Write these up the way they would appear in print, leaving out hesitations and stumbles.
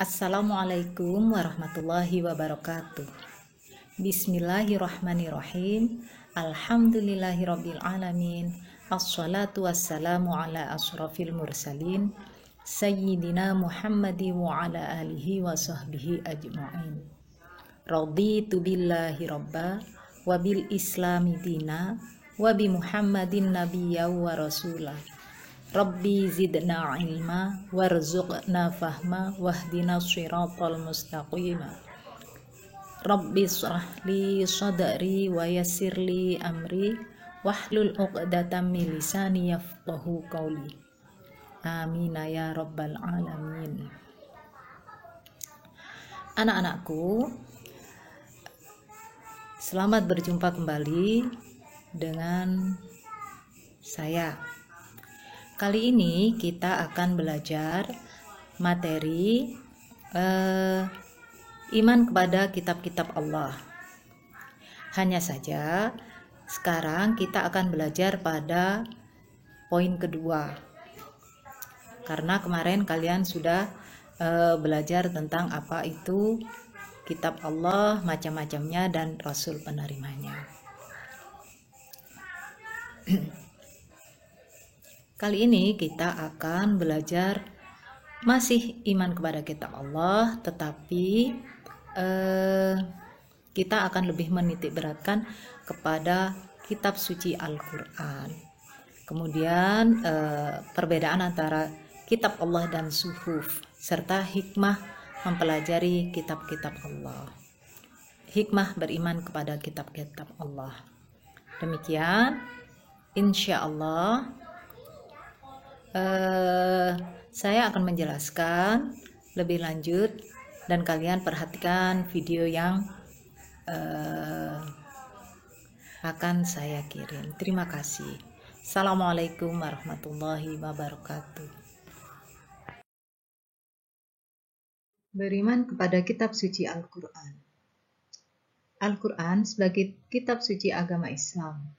Assalamualaikum warahmatullahi wabarakatuh. Bismillahirrahmanirrahim. Alhamdulillahirabbil alamin. Assalatu wassalamu ala asyrafil mursalin Sayyidina Muhammadi wa ala alihi wa sahbihi ajma'in. Raditu billahi rabba wa bil islami dina wa bi Muhammadin nabiyya wa rasulah. Rabbi zidna ilma warzuqna fahma wahdina shiratal mustaqima. Rabbi shrah li sadri wa yassir li amri wahlul 'uqdatam min lisani yafqahu qawli. Amin ya rabbal alamin. Anak-anakku, selamat berjumpa kembali dengan saya. Kali ini kita akan belajar materi iman kepada kitab-kitab Allah. Hanya saja sekarang kita akan belajar pada poin kedua. Karena kemarin kalian sudah belajar tentang apa itu kitab Allah, macam-macamnya, dan rasul penerimanya. Kali ini kita akan belajar masih iman kepada kitab Allah, tetapi kita akan lebih menitik beratkan kepada kitab suci Al-Quran. Kemudian perbedaan antara kitab Allah dan suhuf, serta hikmah mempelajari kitab-kitab Allah. Hikmah beriman kepada kitab-kitab Allah. Demikian, insya Allah saya akan menjelaskan lebih lanjut dan kalian perhatikan video yang akan saya kirim. Terima kasih. Assalamualaikum warahmatullahi wabarakatuh. Beriman kepada kitab suci Al-Quran. Al-Quran sebagai kitab suci agama Islam.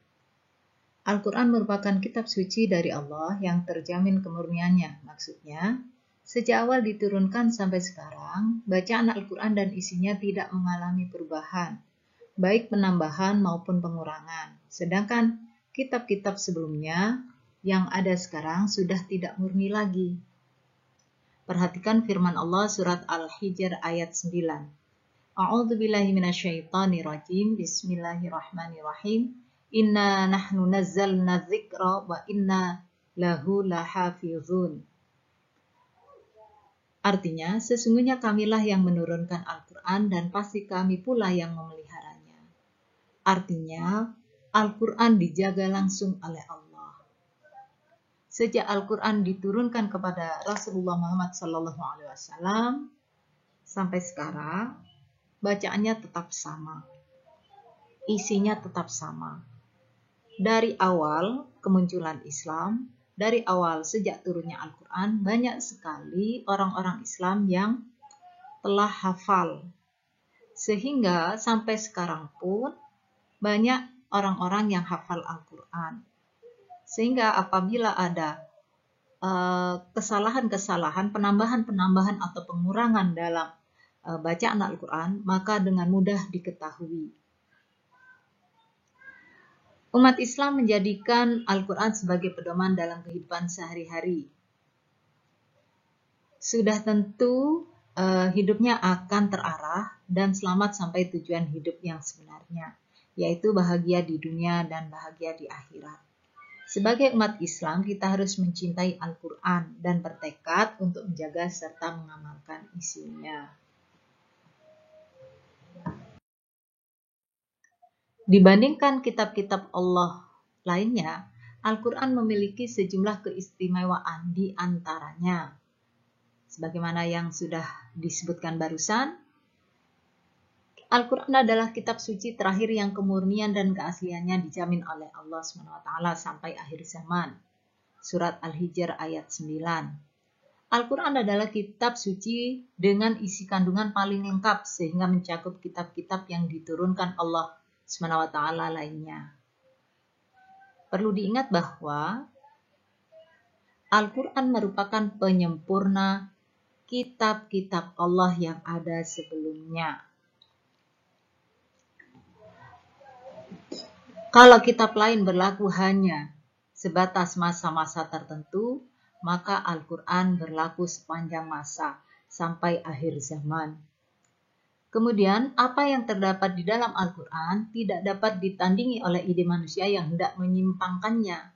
Al-Quran merupakan kitab suci dari Allah yang terjamin kemurniannya. Maksudnya, sejak awal diturunkan sampai sekarang, bacaan Al-Quran dan isinya tidak mengalami perubahan, baik penambahan maupun pengurangan. Sedangkan kitab-kitab sebelumnya yang ada sekarang sudah tidak murni lagi. Perhatikan firman Allah surat Al-Hijr ayat 9. A'udzubillahi minasyaitonirrajim. Bismillahirrahmanirrahim. Inna nahnu nazzalna dzikra wa inna lahu lahafizun. Artinya, sesungguhnya kamilah yang menurunkan Al-Quran dan pasti kami pula yang memeliharanya. Artinya, Al-Quran dijaga langsung oleh Allah. Sejak Al-Quran diturunkan kepada Rasulullah Muhammad SAW sampai sekarang, bacaannya tetap sama, isinya tetap sama. Dari awal kemunculan Islam, dari awal sejak turunnya Al-Quran, banyak sekali orang-orang Islam yang telah hafal. Sehingga sampai sekarang pun banyak orang-orang yang hafal Al-Quran. Sehingga apabila ada kesalahan-kesalahan, penambahan-penambahan atau pengurangan dalam bacaan Al-Quran, maka dengan mudah diketahui. Umat Islam menjadikan Al-Quran sebagai pedoman dalam kehidupan sehari-hari. Sudah tentu hidupnya akan terarah dan selamat sampai tujuan hidup yang sebenarnya, yaitu bahagia di dunia dan bahagia di akhirat. Sebagai umat Islam, kita harus mencintai Al-Quran dan bertekad untuk menjaga serta mengamalkan isinya. Dibandingkan kitab-kitab Allah lainnya, Al-Quran memiliki sejumlah keistimewaan di antaranya. Sebagaimana yang sudah disebutkan barusan, Al-Quran adalah kitab suci terakhir yang kemurnian dan keasliannya dijamin oleh Allah SWT sampai akhir zaman. Surat Al-Hijr ayat 9. Al-Quran adalah kitab suci dengan isi kandungan paling lengkap sehingga mencakup kitab-kitab yang diturunkan Allah SWT lainnya. Perlu diingat bahwa Al-Quran merupakan penyempurna kitab-kitab Allah yang ada sebelumnya. Kalau kitab lain berlaku hanya sebatas masa-masa tertentu, maka Al-Quran berlaku sepanjang masa sampai akhir zaman. Kemudian, apa yang terdapat di dalam Al-Quran tidak dapat ditandingi oleh ide manusia yang hendak menyimpangkannya.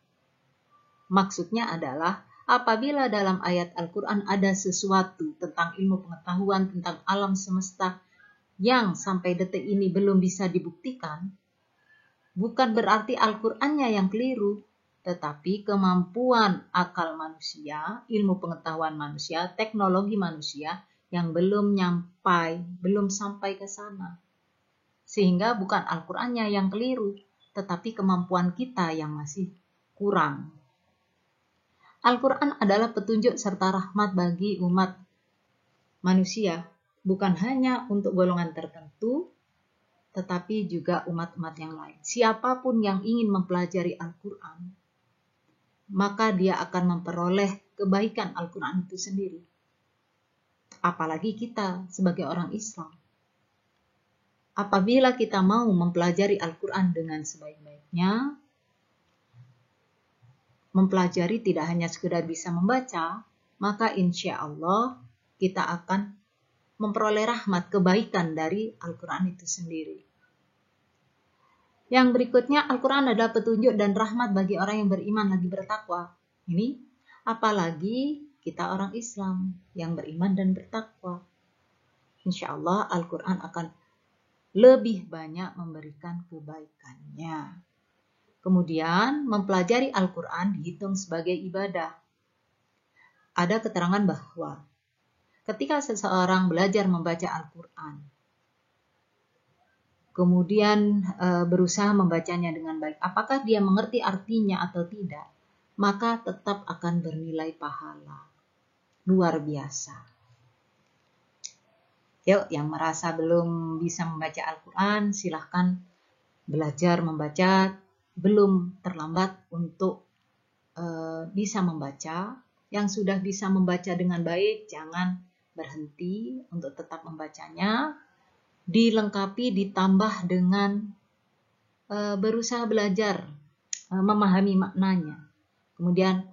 Maksudnya adalah, apabila dalam ayat Al-Quran ada sesuatu tentang ilmu pengetahuan tentang alam semesta yang sampai detik ini belum bisa dibuktikan, bukan berarti Al-Qur'annya yang keliru, tetapi kemampuan akal manusia, ilmu pengetahuan manusia, teknologi manusia yang belum sampai ke sana. Sehingga bukan Al-Qur'annya yang keliru, tetapi kemampuan kita yang masih kurang. Al-Qur'an adalah petunjuk serta rahmat bagi umat manusia, bukan hanya untuk golongan tertentu, tetapi juga umat-umat yang lain. Siapapun yang ingin mempelajari Al-Quran, maka dia akan memperoleh kebaikan Al-Quran itu sendiri. Apalagi kita sebagai orang Islam. Apabila kita mau mempelajari Al-Quran dengan sebaik-baiknya, mempelajari tidak hanya sekedar bisa membaca, maka insya Allah kita akan memperoleh rahmat kebaikan dari Al-Quran itu sendiri. Yang berikutnya, Al-Quran adalah petunjuk dan rahmat bagi orang yang beriman lagi bertakwa. Ini apalagi kita orang Islam yang beriman dan bertakwa. Insya Allah Al-Quran akan lebih banyak memberikan kebaikannya. Kemudian mempelajari Al-Quran dihitung sebagai ibadah. Ada keterangan bahwa ketika seseorang belajar membaca Al-Quran, kemudian berusaha membacanya dengan baik, apakah dia mengerti artinya atau tidak, maka tetap akan bernilai pahala. Luar biasa. Yuk, yang merasa belum bisa membaca Al-Quran, silahkan belajar membaca. Belum terlambat untuk bisa membaca. Yang sudah bisa membaca dengan baik, jangan berhenti untuk tetap membacanya. Dilengkapi, ditambah dengan berusaha belajar, memahami maknanya. Kemudian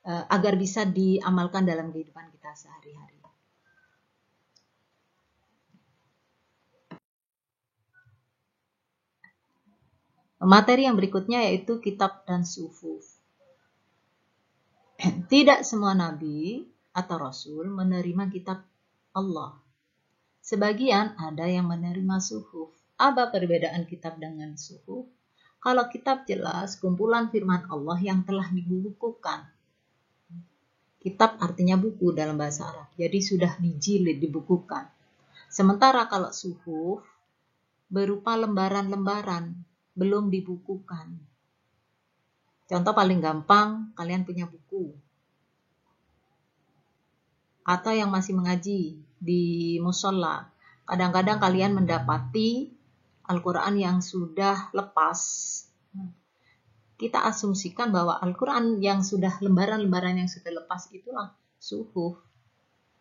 agar bisa diamalkan dalam kehidupan kita sehari-hari. Materi yang berikutnya yaitu kitab dan suhuf. Tidak semua nabi atau rasul menerima kitab Allah. Sebagian ada yang menerima suhuf. Apa perbedaan kitab dengan suhuf? Kalau kitab jelas kumpulan firman Allah yang telah dibukukan. Kitab artinya buku dalam bahasa Arab. Jadi sudah dijilid, dibukukan. Sementara kalau suhuf berupa lembaran-lembaran, belum dibukukan. Contoh paling gampang, kalian punya buku. Atau yang masih mengaji di musola, kadang-kadang kalian mendapati Al-Quran yang sudah lepas. Kita asumsikan bahwa Al-Quran yang sudah lembaran-lembaran yang sudah lepas itulah suhuf.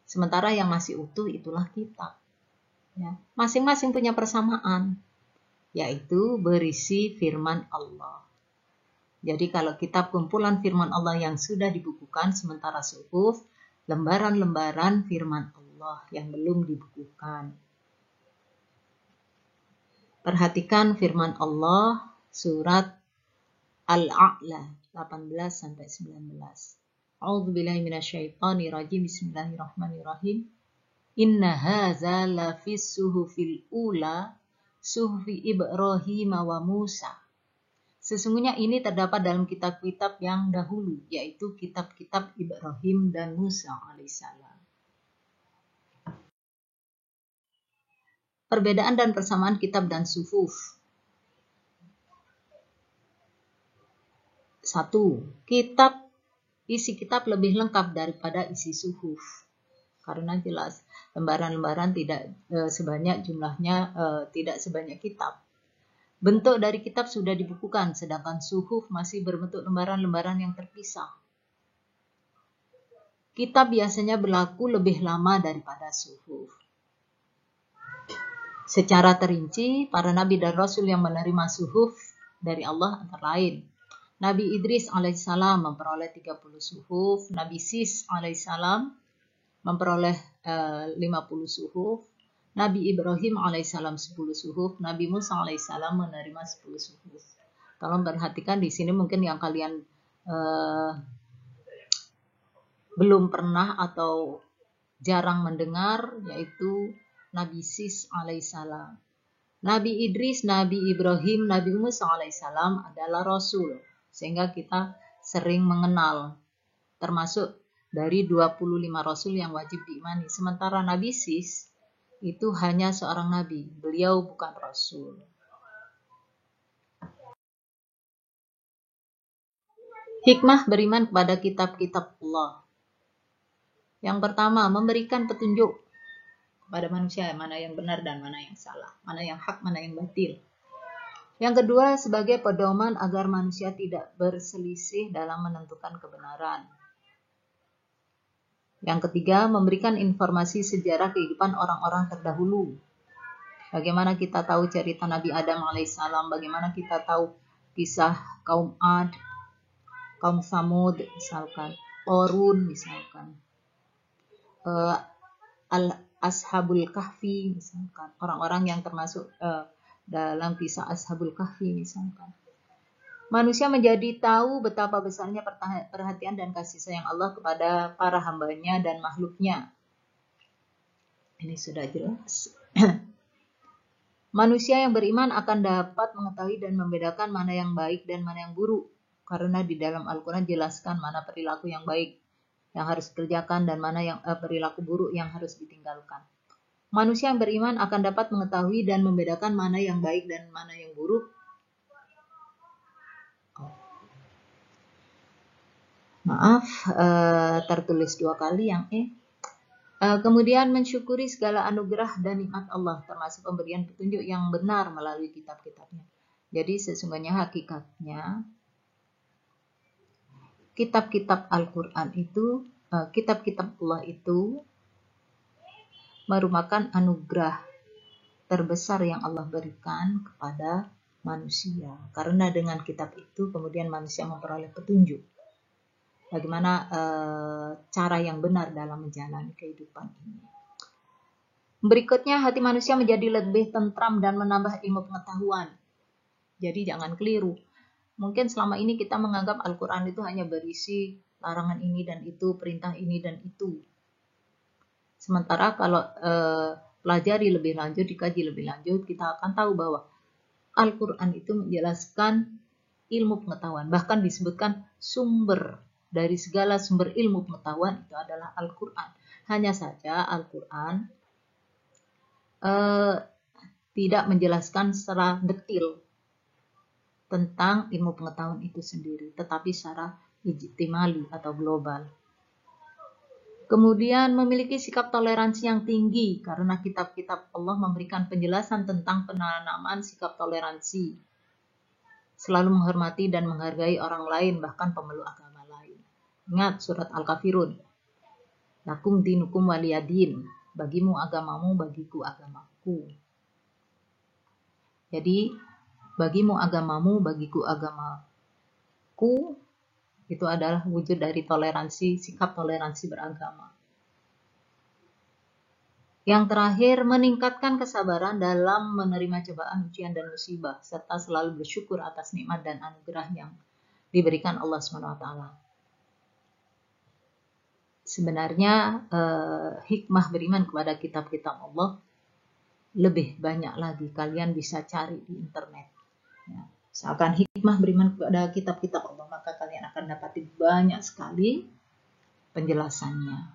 Sementara yang masih utuh itulah kitab. Ya. Masing-masing punya persamaan, yaitu berisi firman Allah. Jadi kalau kitab kumpulan firman Allah yang sudah dibukukan, sementara suhuf lembaran-lembaran firman Allah yang belum dibukukan. Perhatikan firman Allah surat Al-A'la 18-19. A'udzubillahi minasyaitonirrajim. Bismillahirrahmanirrahim. Inna hadza lafis suhufil ula suhufi Ibrahim wa Musa. Sesungguhnya ini terdapat dalam kitab-kitab yang dahulu, yaitu kitab-kitab Ibrahim dan Musa alaihissalam. Perbedaan dan persamaan kitab dan suhuf. 1. Isi kitab lebih lengkap daripada isi suhuf. Karena jelas lembaran-lembaran tidak sebanyak jumlahnya, tidak sebanyak kitab. Bentuk dari kitab sudah dibukukan, sedangkan suhuf masih berbentuk lembaran-lembaran yang terpisah. kitab biasanya berlaku lebih lama daripada suhuf. Secara terinci, para nabi dan rasul yang menerima suhuf dari Allah antara lain Nabi Idris alaihissalam memperoleh 30 suhuf, Nabi Sis alaihissalam memperoleh 50 suhuf, Nabi Ibrahim alaihissalam 10 suhuf, Nabi Musa alaihissalam menerima 10 suhuf. Tolong perhatikan di sini mungkin yang kalian belum pernah atau jarang mendengar, yaitu Nabi Sis alaihissalam. Nabi Idris, Nabi Ibrahim, Nabi Musa alaihissalam adalah Rasul, sehingga kita sering mengenal, termasuk dari 25 Rasul yang wajib diimani. Sementara Nabi Sis itu hanya seorang Nabi, beliau bukan Rasul. Hikmah beriman kepada kitab-kitab Allah. Yang pertama, memberikan petunjuk kepada manusia mana yang benar dan mana yang salah, mana yang hak, mana yang batil. Yang kedua, sebagai pedoman agar manusia tidak berselisih dalam menentukan kebenaran. Yang ketiga, memberikan informasi sejarah kehidupan orang-orang terdahulu. Bagaimana kita tahu cerita Nabi Adam alaihissalam, bagaimana kita tahu kisah kaum Ad, kaum Samud misalkan, Qorun misalkan, Ashabul Kahfi misalkan, orang-orang yang termasuk dalam kisah Ashabul Kahfi misalkan. Manusia menjadi tahu betapa besarnya perhatian dan kasih sayang Allah kepada para hambanya dan makhluknya. Ini sudah jelas. Manusia yang beriman akan dapat mengetahui dan membedakan mana yang baik dan mana yang buruk. Karena di dalam Al-Quran jelaskan mana perilaku yang baik yang harus dikerjakan dan mana yang perilaku buruk yang harus ditinggalkan. Manusia yang beriman akan dapat mengetahui dan membedakan mana yang baik dan mana yang buruk. Maaf, tertulis dua kali yang kemudian mensyukuri segala anugerah dan nikmat Allah, termasuk pemberian petunjuk yang benar melalui kitab-kitabnya. Jadi sesungguhnya hakikatnya kitab-kitab Al-Quran itu, kitab-kitab Allah itu merupakan anugerah terbesar yang Allah berikan kepada manusia. Karena dengan kitab itu kemudian manusia memperoleh petunjuk bagaimana cara yang benar dalam menjalani kehidupan ini. Berikutnya, hati manusia menjadi lebih tentram dan menambah ilmu pengetahuan. Jadi jangan keliru. Mungkin selama ini kita menganggap Al-Quran itu hanya berisi larangan ini dan itu, perintah ini dan itu. Sementara kalau pelajari lebih lanjut, dikaji lebih lanjut, kita akan tahu bahwa Al-Quran itu menjelaskan ilmu pengetahuan. Bahkan disebutkan sumber dari segala sumber ilmu pengetahuan itu adalah Al-Quran. Hanya saja Al-Quran tidak menjelaskan secara detail tentang ilmu pengetahuan itu sendiri, tetapi secara ijtimali atau global. Kemudian memiliki sikap toleransi yang tinggi, karena kitab-kitab Allah memberikan penjelasan tentang penanaman sikap toleransi. Selalu menghormati dan menghargai orang lain, bahkan pemeluk agama lain. Ingat surat Al-Kafirun. Lakum dinukum waliyadin. Bagimu agamamu, bagiku agamaku. Jadi, bagimu agamamu, bagiku agamaku, itu adalah wujud dari toleransi, sikap toleransi beragama. Yang terakhir, meningkatkan kesabaran dalam menerima cobaan, ujian, dan musibah, serta selalu bersyukur atas nikmat dan anugerah yang diberikan Allah SWT. Sebenarnya hikmah beriman kepada kitab-kitab Allah lebih banyak lagi, kalian bisa cari di internet. Ya. Misalkan hikmah beriman kepada kitab-kitab Allah, maka kalian akan dapati banyak sekali penjelasannya.